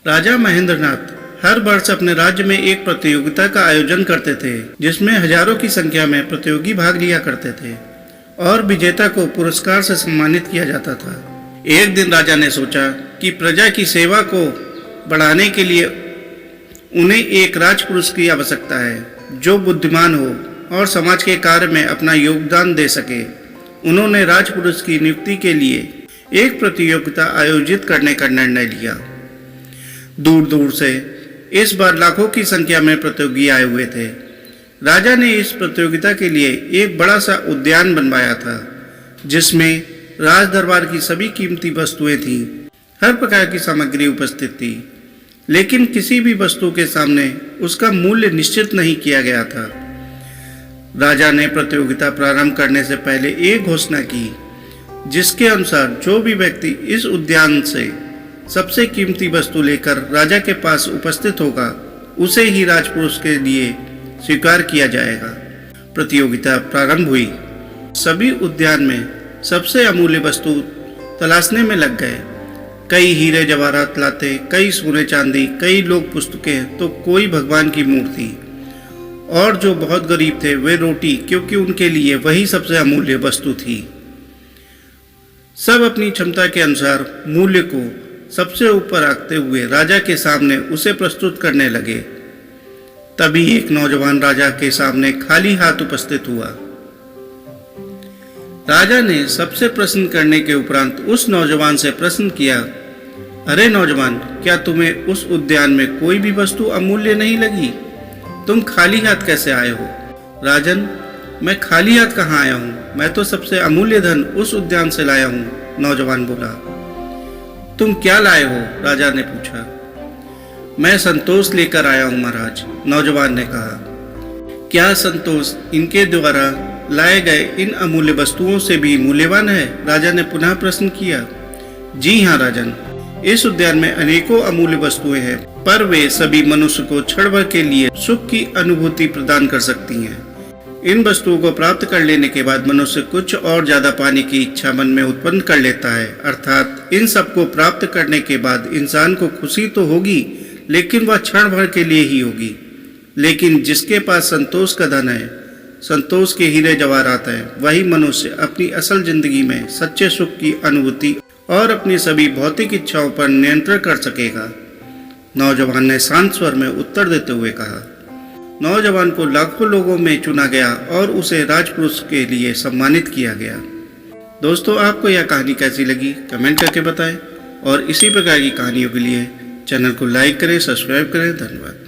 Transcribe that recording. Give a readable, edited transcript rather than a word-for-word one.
राजा महेंद्रनाथ हर वर्ष अपने राज्य में एक प्रतियोगिता का आयोजन करते थे, जिसमें हजारों की संख्या में प्रतियोगी भाग लिया करते थे और विजेता को पुरस्कार से सम्मानित किया जाता था। एक दिन राजा ने सोचा कि प्रजा की सेवा को बढ़ाने के लिए उन्हें एक राजपुरुष की आवश्यकता है जो बुद्धिमान हो और समाज के कार्य में अपना योगदान दे सके। उन्होंने राजपुरुष की नियुक्ति के लिए एक प्रतियोगिता आयोजित करने का निर्णय लिया। दूर दूर से इस बार लाखों की संख्या में प्रतियोगी आए हुए थे। राजा ने इस प्रतियोगिता के लिए एक बड़ा सा उद्यान बनवाया था, जिसमें राज दरबार की सभी कीमती वस्तुएं थीं। हर प्रकार की सामग्री उपस्थित थी, लेकिन किसी भी वस्तु के सामने उसका मूल्य निश्चित नहीं किया गया था। राजा ने प्रतियोगिता प्रारंभ करने से पहले एक घोषणा की, जिसके अनुसार जो भी व्यक्ति इस उद्यान से सबसे कीमती वस्तु लेकर राजा के पास उपस्थित होगा, उसे ही राजपुरुष के लिए स्वीकार किया जाएगा। प्रतियोगिता प्रारंभ हुई। सभी उद्यान में सबसे अमूल्य वस्तु तलाशने में लग गए। कई हीरे जवाहरात लाते, कई सोने चांदी, कई लोग पुस्तकें, तो कोई भगवान की मूर्ति, और जो बहुत गरीब थे वे रोटी, क्योंकि उनके लिए वही सबसे अमूल्य वस्तु थी। सब अपनी क्षमता के अनुसार मूल्य को सबसे ऊपर रखते हुए राजा के सामने उसे प्रस्तुत करने लगे। तभी एक नौजवान राजा के सामने खाली हाथ उपस्थित हुआ। राजा ने सबसे प्रश्न करने के उपरांत उस नौजवान से प्रश्न किया, अरे नौजवान, क्या तुम्हें उस उद्यान में कोई भी वस्तु अमूल्य नहीं लगी? तुम खाली हाथ कैसे आए हो? राजन, मैं खाली हाथ कहाँ आया हूँ, मैं तो सबसे अमूल्य धन उस उद्यान से लाया हूँ, नौजवान बोला। तुम क्या लाए हो? राजा ने पूछा। मैं संतोष लेकर आया हूँ महाराज, नौजवान ने कहा। क्या संतोष इनके द्वारा लाए गए इन अमूल्य वस्तुओं से भी मूल्यवान है? राजा ने पुनः प्रश्न किया। जी हाँ राजन, इस उद्यान में अनेकों अमूल्य वस्तुएं हैं, पर वे सभी मनुष्य को क्षण भर के लिए सुख की अनुभूति प्रदान कर सकती हैं। इन वस्तुओं को प्राप्त कर लेने के बाद मनुष्य कुछ और ज्यादा पाने की इच्छा मन में उत्पन्न कर लेता है। अर्थात इन सबको प्राप्त करने के बाद इंसान को खुशी तो होगी, लेकिन वह क्षण भर के लिए ही होगी। लेकिन जिसके पास संतोष का धन है, संतोष के हीरे जवाहरात हैं, वही मनुष्य अपनी असल जिंदगी में सच्चे सुख की अनुभूति और अपनी सभी भौतिक इच्छाओं पर नियंत्रण कर सकेगा, नौजवान ने शांत स्वर में उत्तर देते हुए कहा। नौजवान को लाखों लोगों में चुना गया और उसे राजपुरुष के लिए सम्मानित किया गया। दोस्तों, आपको यह कहानी कैसी लगी कमेंट करके बताएं और इसी प्रकार की कहानियों के लिए चैनल को लाइक करें, सब्सक्राइब करें। धन्यवाद।